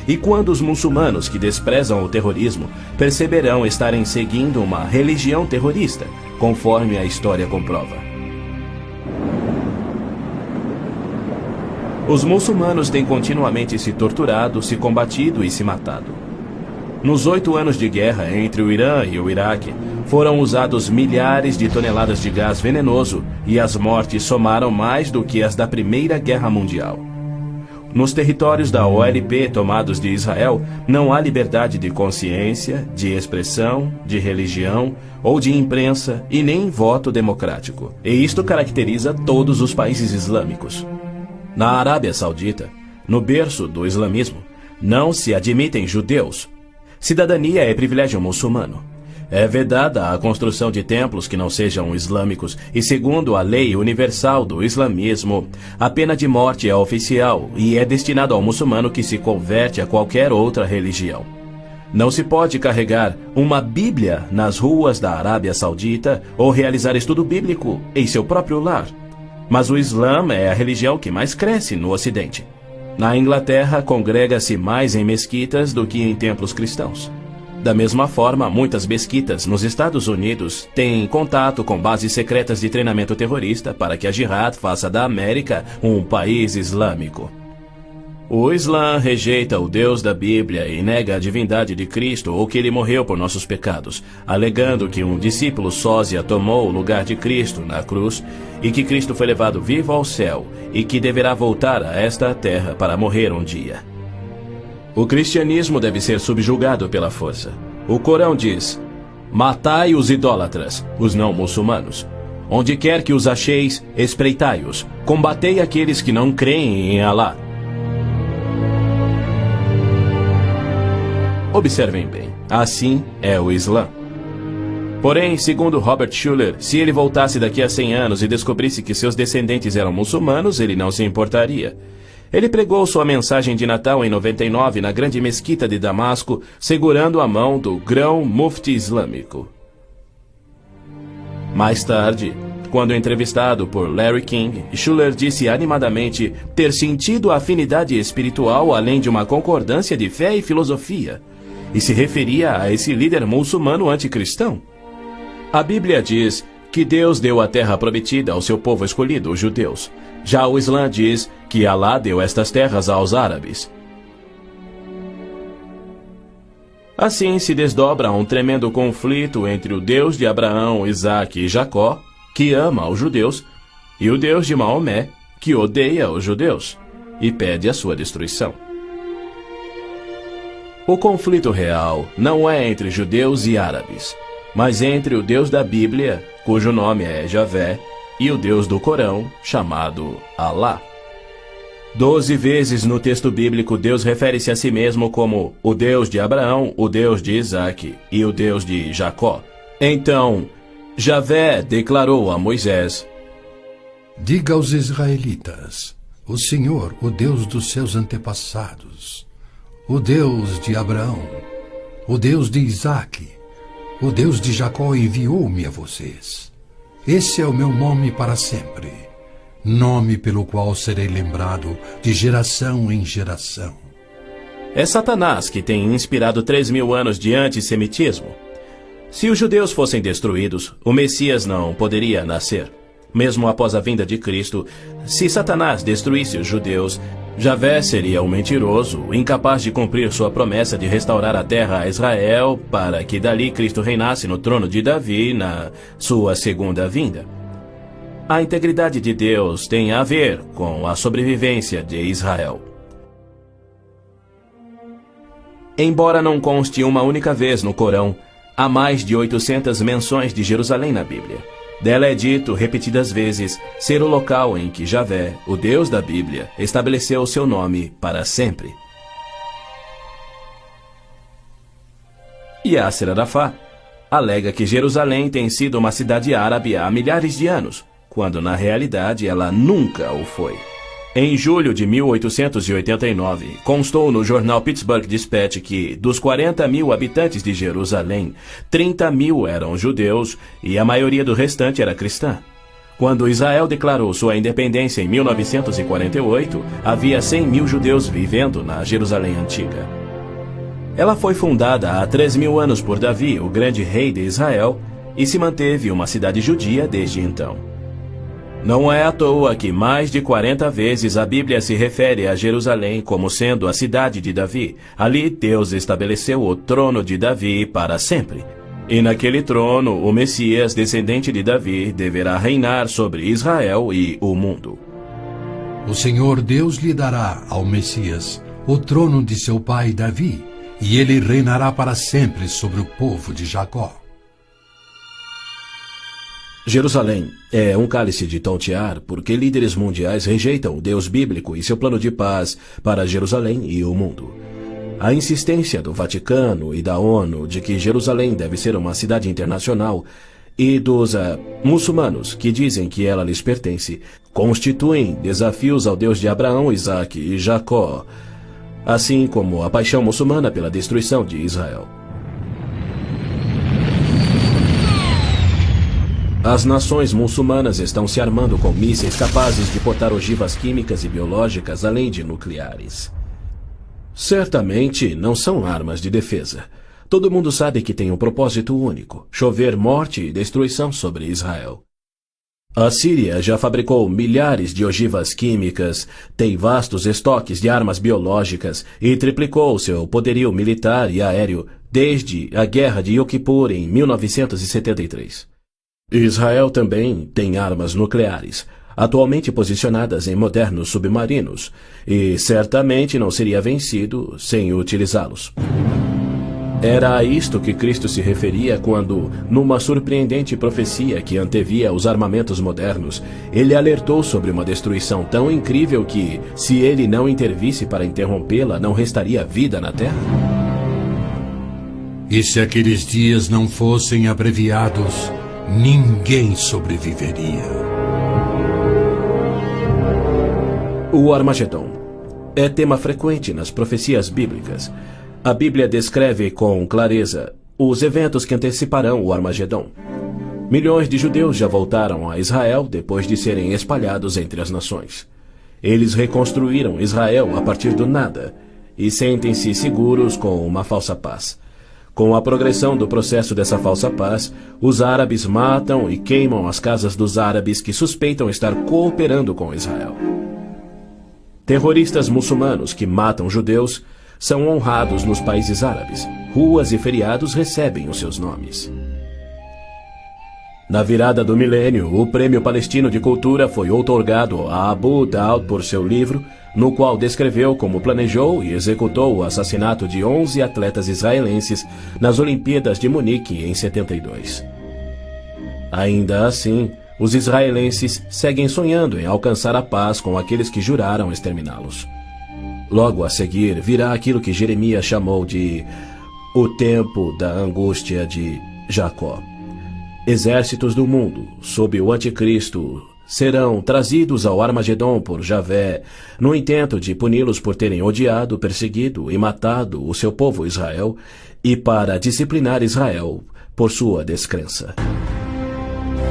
E quando os muçulmanos que desprezam o terrorismo perceberão estarem seguindo uma religião terrorista, conforme a história comprova? Os muçulmanos têm continuamente se torturado, se combatido e se matado. Nos 8 anos de guerra entre o Irã e o Iraque, foram usados milhares de toneladas de gás venenoso e as mortes somaram mais do que as da Primeira Guerra Mundial. Nos territórios da OLP tomados de Israel, não há liberdade de consciência, de expressão, de religião ou de imprensa e nem voto democrático. E isto caracteriza todos os países islâmicos. Na Arábia Saudita, no berço do islamismo, não se admitem judeus. Cidadania é privilégio muçulmano. É vedada a construção de templos que não sejam islâmicos e, segundo a lei universal do islamismo, a pena de morte é oficial e é destinada ao muçulmano que se converte a qualquer outra religião. Não se pode carregar uma Bíblia nas ruas da Arábia Saudita ou realizar estudo bíblico em seu próprio lar. Mas o Islã é a religião que mais cresce no Ocidente. Na Inglaterra, congrega-se mais em mesquitas do que em templos cristãos. Da mesma forma, muitas mesquitas nos Estados Unidos têm contato com bases secretas de treinamento terrorista para que a Jihad faça da América um país islâmico. O Islã rejeita o Deus da Bíblia e nega a divindade de Cristo ou que ele morreu por nossos pecados, alegando que um discípulo sósia tomou o lugar de Cristo na cruz e que Cristo foi levado vivo ao céu e que deverá voltar a esta terra para morrer um dia. O cristianismo deve ser subjugado pela força. O Corão diz: matai os idólatras, os não muçulmanos. Onde quer que os acheis, espreitai-os. Combatei aqueles que não creem em Alá. Observem bem, assim é o Islã. Porém, segundo Robert Schuller, se ele voltasse daqui a 100 anos e descobrisse que seus descendentes eram muçulmanos, ele não se importaria. Ele pregou sua mensagem de Natal em 99 na grande mesquita de Damasco, segurando a mão do grão mufti islâmico. Mais tarde, quando entrevistado por Larry King, Schuller disse animadamente ter sentido a afinidade espiritual além de uma concordância de fé e filosofia, e se referia a esse líder muçulmano anticristão. A Bíblia diz que Deus deu a terra prometida ao seu povo escolhido, os judeus. Já o Islã diz que Alá deu estas terras aos árabes. Assim se desdobra um tremendo conflito entre o Deus de Abraão, Isaque e Jacó, que ama os judeus, e o Deus de Maomé, que odeia os judeus e pede a sua destruição. O conflito real não é entre judeus e árabes, mas entre o Deus da Bíblia, cujo nome é Javé, e o Deus do Corão, chamado Alá. 12 vezes no texto bíblico Deus refere-se a si mesmo como o Deus de Abraão, o Deus de Isaque e o Deus de Jacó. Então, Javé declarou a Moisés: Diga aos israelitas, o Senhor, o Deus dos seus antepassados, o Deus de Abraão, o Deus de Isaque, o Deus de Jacó enviou-me a vocês. Esse é o meu nome para sempre, nome pelo qual serei lembrado de geração em geração. É Satanás que tem inspirado 3.000 anos de antissemitismo. Se os judeus fossem destruídos, o Messias não poderia nascer. Mesmo após a vinda de Cristo, se Satanás destruísse os judeus, Javé seria um mentiroso, incapaz de cumprir sua promessa de restaurar a terra a Israel para que dali Cristo reinasse no trono de Davi na sua segunda vinda. A integridade de Deus tem a ver com a sobrevivência de Israel. Embora não conste uma única vez no Corão, há mais de 800 menções de Jerusalém na Bíblia. Dela é dito repetidas vezes ser o local em que Javé, o Deus da Bíblia, estabeleceu o seu nome para sempre. Yasser Arafat alega que Jerusalém tem sido uma cidade árabe há milhares de anos, quando na realidade ela nunca o foi. Em julho de 1889, constou no jornal Pittsburgh Dispatch que, dos 40.000 habitantes de Jerusalém, 30.000 eram judeus e a maioria do restante era cristã. Quando Israel declarou sua independência em 1948, havia 100.000 judeus vivendo na Jerusalém antiga. Ela foi fundada há 3.000 anos por Davi, o grande rei de Israel, e se manteve uma cidade judia desde então. Não é à toa que mais de 40 vezes a Bíblia se refere a Jerusalém como sendo a cidade de Davi. Ali Deus estabeleceu o trono de Davi para sempre. E naquele trono, o Messias, descendente de Davi, deverá reinar sobre Israel e o mundo. O Senhor Deus lhe dará ao Messias o trono de seu pai Davi, e ele reinará para sempre sobre o povo de Jacó. Jerusalém é um cálice de tontear porque líderes mundiais rejeitam o Deus bíblico e seu plano de paz para Jerusalém e o mundo. A insistência do Vaticano e da ONU de que Jerusalém deve ser uma cidade internacional e dos muçulmanos que dizem que ela lhes pertence constituem desafios ao Deus de Abraão, Isaque e Jacó, assim como a paixão muçulmana pela destruição de Israel. As nações muçulmanas estão se armando com mísseis capazes de portar ogivas químicas e biológicas, além de nucleares. Certamente não são armas de defesa. Todo mundo sabe que tem um propósito único: chover morte e destruição sobre Israel. A Síria já fabricou milhares de ogivas químicas, tem vastos estoques de armas biológicas e triplicou seu poderio militar e aéreo desde a Guerra de Yom Kippur em 1973. Israel também tem armas nucleares, atualmente posicionadas em modernos submarinos, e certamente não seria vencido sem utilizá-los. Era a isto que Cristo se referia quando, numa surpreendente profecia que antevia os armamentos modernos, ele alertou sobre uma destruição tão incrível que, se ele não intervisse para interrompê-la, não restaria vida na Terra? E se aqueles dias não fossem abreviados, ninguém sobreviveria. O Armagedon é tema frequente nas profecias bíblicas. A Bíblia descreve com clareza os eventos que anteciparão o Armagedon. Milhões de judeus já voltaram a Israel depois de serem espalhados entre as nações. Eles reconstruíram Israel a partir do nada e sentem-se seguros com uma falsa paz. Com a progressão do processo dessa falsa paz, os árabes matam e queimam as casas dos árabes que suspeitam estar cooperando com Israel. Terroristas muçulmanos que matam judeus são honrados nos países árabes. Ruas e feriados recebem os seus nomes. Na virada do milênio, o Prêmio Palestino de Cultura foi outorgado a Abu Daud por seu livro no qual descreveu como planejou e executou o assassinato de 11 atletas israelenses nas Olimpíadas de Munique em 72. Ainda assim, os israelenses seguem sonhando em alcançar a paz com aqueles que juraram exterminá-los. Logo a seguir virá aquilo que Jeremias chamou de o tempo da angústia de Jacó. Exércitos do mundo, sob o anticristo, serão trazidos ao Armagedon por Javé, no intento de puni-los por terem odiado, perseguido e matado o seu povo Israel, e para disciplinar Israel por sua descrença.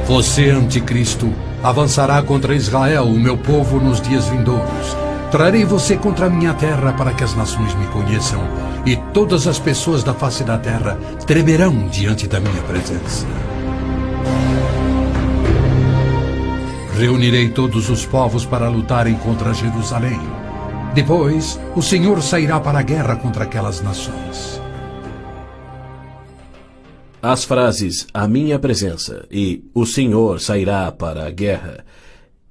Você, anticristo, avançará contra Israel, o meu povo, nos dias vindouros. Trarei você contra a minha terra para que as nações me conheçam, e todas as pessoas da face da terra tremerão diante da minha presença. Reunirei todos os povos para lutarem contra Jerusalém. Depois, o Senhor sairá para a guerra contra aquelas nações. As frases "a minha presença" e "o Senhor sairá para a guerra"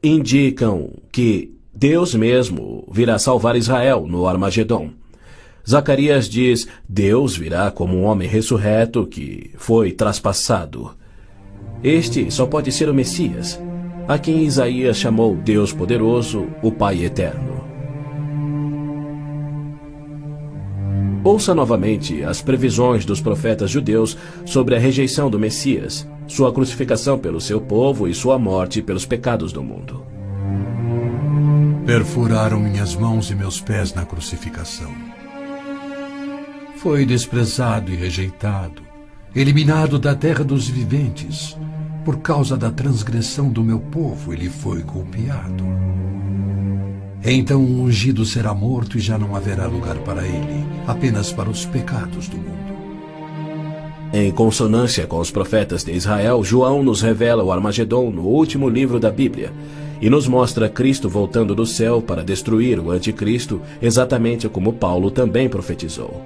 indicam que Deus mesmo virá salvar Israel no Armagedon. Zacarias diz: Deus virá como um homem ressurreto que foi traspassado. Este só pode ser o Messias, a quem Isaías chamou Deus poderoso, o Pai eterno. Ouça novamente as previsões dos profetas judeus sobre a rejeição do Messias, sua crucificação pelo seu povo e sua morte pelos pecados do mundo. Perfuraram minhas mãos e meus pés na crucificação. Foi desprezado e rejeitado, eliminado da terra dos viventes. Por causa da transgressão do meu povo, ele foi golpeado. Então o ungido será morto e já não haverá lugar para ele, apenas para os pecados do mundo. Em consonância com os profetas de Israel, João nos revela o Armagedon no último livro da Bíblia e nos mostra Cristo voltando do céu para destruir o anticristo, exatamente como Paulo também profetizou.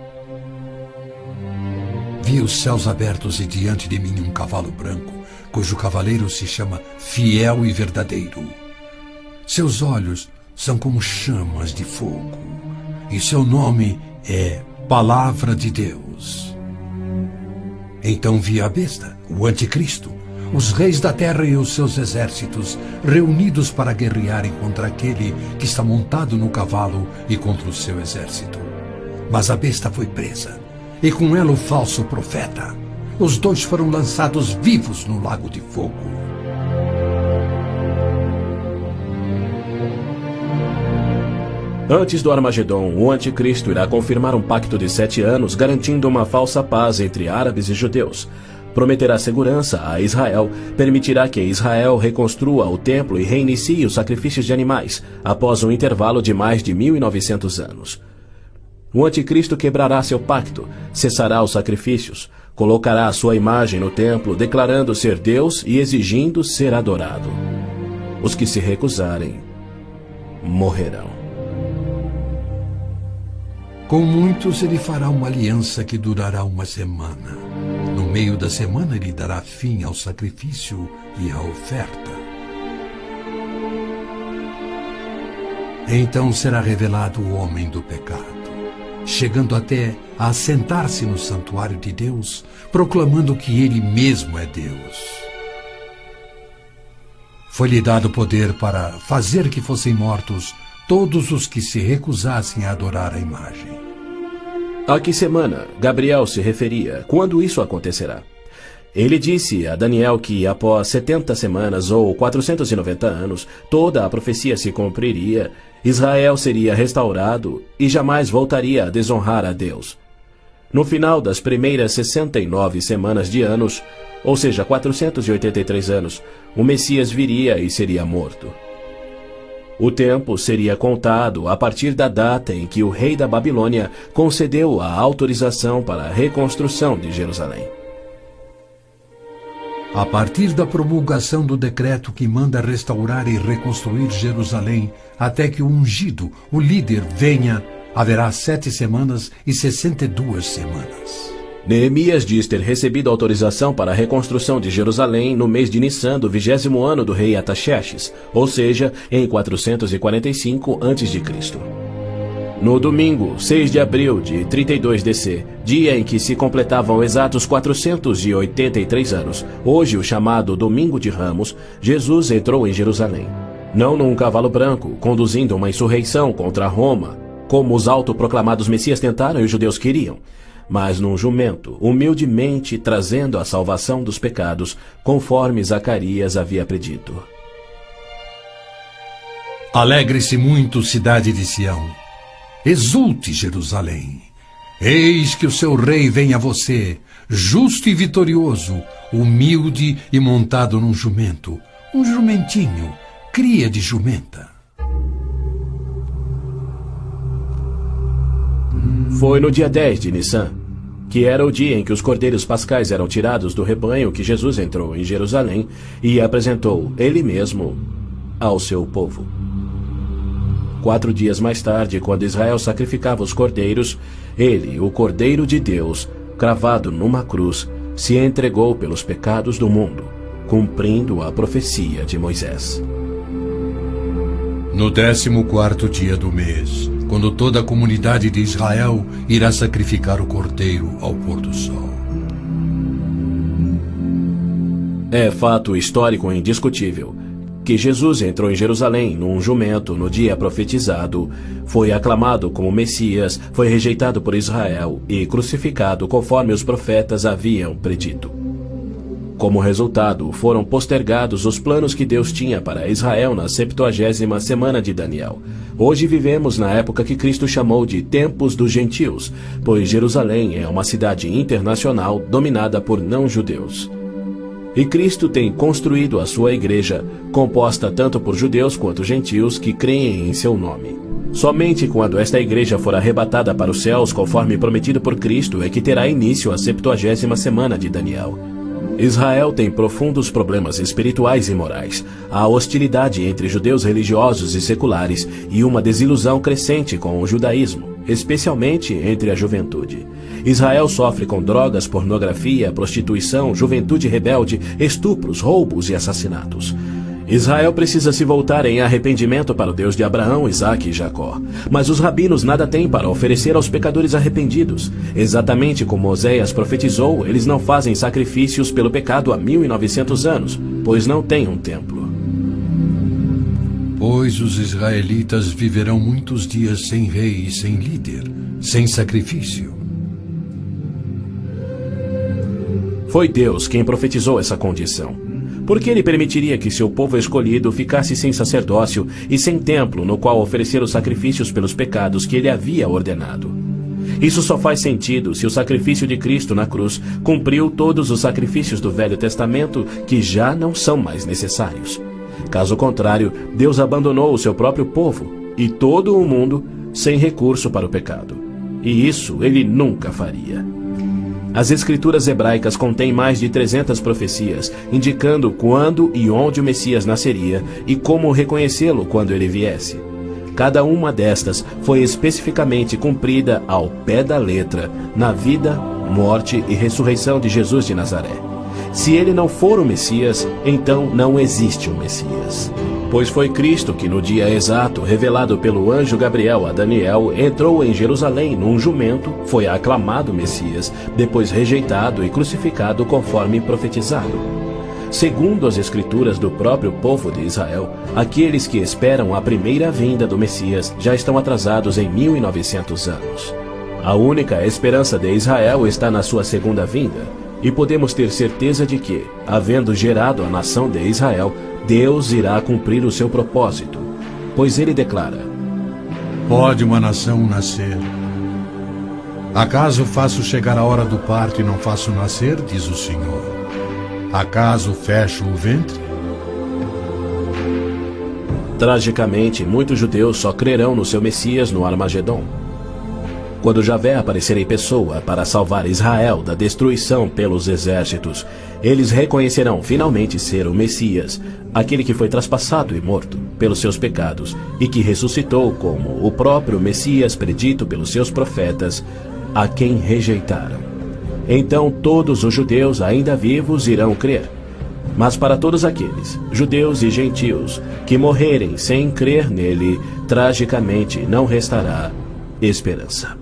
Vi os céus abertos e diante de mim um cavalo branco, cujo cavaleiro se chama Fiel e Verdadeiro. Seus olhos são como chamas de fogo, e seu nome é Palavra de Deus. Então vi a besta, o anticristo, os reis da terra e os seus exércitos, reunidos para guerrearem contra aquele que está montado no cavalo e contra o seu exército. Mas a besta foi presa, e com ela o falso profeta. Os dois foram lançados vivos no lago de fogo. Antes do Armagedon, o anticristo irá confirmar um pacto de 7 anos, garantindo uma falsa paz entre árabes e judeus. Prometerá segurança a Israel, permitirá que Israel reconstrua o templo e reinicie os sacrifícios de animais, após um intervalo de mais de 1.900 anos. O anticristo quebrará seu pacto, cessará os sacrifícios, colocará a sua imagem no templo, declarando ser Deus e exigindo ser adorado. Os que se recusarem morrerão. Com muitos ele fará uma aliança que durará uma semana. No meio da semana ele dará fim ao sacrifício e à oferta. Então será revelado o homem do pecado, chegando até a assentar-se no santuário de Deus, proclamando que ele mesmo é Deus. Foi-lhe dado poder para fazer que fossem mortos todos os que se recusassem a adorar a imagem. A que semana Gabriel se referia? Quando isso acontecerá? Ele disse a Daniel que após 70 semanas ou 490 anos, toda a profecia se cumpriria, Israel seria restaurado e jamais voltaria a desonrar a Deus. No final das primeiras 69 semanas de anos, ou seja, 483 anos, o Messias viria e seria morto. O tempo seria contado a partir da data em que o rei da Babilônia concedeu a autorização para a reconstrução de Jerusalém. A partir da promulgação do decreto que manda restaurar e reconstruir Jerusalém, até que o ungido, o líder, venha, haverá 7 semanas e 62 semanas. Neemias diz ter recebido autorização para a reconstrução de Jerusalém no mês de Nissan do 20º ano do rei Artaxerxes, ou seja, em 445 a.C. No domingo, 6 de abril de 32 DC, dia em que se completavam exatos 483 anos, hoje o chamado Domingo de Ramos, Jesus entrou em Jerusalém. Não num cavalo branco, conduzindo uma insurreição contra Roma, como os autoproclamados messias tentaram e os judeus queriam, mas num jumento, humildemente trazendo a salvação dos pecados, conforme Zacarias havia predito. Alegre-se muito, cidade de Sião. Exulte, Jerusalém. Eis que o seu rei vem a você, justo e vitorioso, humilde e montado num jumento, um jumentinho, cria de jumenta. Foi no dia 10 de Nissan, que era o dia em que os cordeiros pascais eram tirados do rebanho, que Jesus entrou em Jerusalém e apresentou ele mesmo ao seu povo. 4 dias mais tarde, quando Israel sacrificava os cordeiros, ele, o Cordeiro de Deus, cravado numa cruz, se entregou pelos pecados do mundo, cumprindo a profecia de Moisés. No 14º dia do mês, quando toda a comunidade de Israel irá sacrificar o cordeiro ao pôr do sol. É fato histórico indiscutível que Jesus entrou em Jerusalém num jumento no dia profetizado, foi aclamado como Messias, foi rejeitado por Israel e crucificado conforme os profetas haviam predito. Como resultado, foram postergados os planos que Deus tinha para Israel na 70ª semana de Daniel. Hoje vivemos na época que Cristo chamou de Tempos dos Gentios, pois Jerusalém é uma cidade internacional dominada por não-judeus. E Cristo tem construído a sua igreja, composta tanto por judeus quanto gentios que creem em seu nome. Somente quando esta igreja for arrebatada para os céus, conforme prometido por Cristo, é que terá início a 70ª semana de Daniel. Israel tem profundos problemas espirituais e morais, há hostilidade entre judeus religiosos e seculares e uma desilusão crescente com o judaísmo, especialmente entre a juventude. Israel sofre com drogas, pornografia, prostituição, juventude rebelde, estupros, roubos e assassinatos. Israel precisa se voltar em arrependimento para o Deus de Abraão, Isaque e Jacó. Mas os rabinos nada têm para oferecer aos pecadores arrependidos. Exatamente como Oséias profetizou, eles não fazem sacrifícios pelo pecado há 1900 anos, pois não têm um templo. Pois os israelitas viverão muitos dias sem rei e sem líder, sem sacrifício. Foi Deus quem profetizou essa condição. Por que ele permitiria que seu povo escolhido ficasse sem sacerdócio e sem templo no qual oferecer os sacrifícios pelos pecados que ele havia ordenado? Isso só faz sentido se o sacrifício de Cristo na cruz cumpriu todos os sacrifícios do Velho Testamento que já não são mais necessários. Caso contrário, Deus abandonou o seu próprio povo e todo o mundo sem recurso para o pecado. E isso ele nunca faria. As escrituras hebraicas contêm mais de 300 profecias, indicando quando e onde o Messias nasceria e como reconhecê-lo quando ele viesse. Cada uma destas foi especificamente cumprida ao pé da letra na vida, morte e ressurreição de Jesus de Nazaré. Se ele não for o Messias, então não existe o Messias. Pois foi Cristo que no dia exato, revelado pelo anjo Gabriel a Daniel, entrou em Jerusalém num jumento, foi aclamado Messias, depois rejeitado e crucificado conforme profetizado. Segundo as escrituras do próprio povo de Israel, aqueles que esperam a primeira vinda do Messias já estão atrasados em 1900 anos. A única esperança de Israel está na sua segunda vinda, e podemos ter certeza de que, havendo gerado a nação de Israel, Deus irá cumprir o seu propósito, pois ele declara: Pode uma nação nascer? Acaso faço chegar a hora do parto e não faço nascer, diz o Senhor? Acaso fecho o ventre? Tragicamente, muitos judeus só crerão no seu Messias no Armagedon. Quando Javé aparecer em pessoa para salvar Israel da destruição pelos exércitos, eles reconhecerão finalmente ser o Messias, aquele que foi traspassado e morto pelos seus pecados e que ressuscitou como o próprio Messias predito pelos seus profetas, a quem rejeitaram. então todos os judeus ainda vivos irão crer. Mas para todos aqueles, judeus e gentios, que morrerem sem crer nele, tragicamente não restará esperança.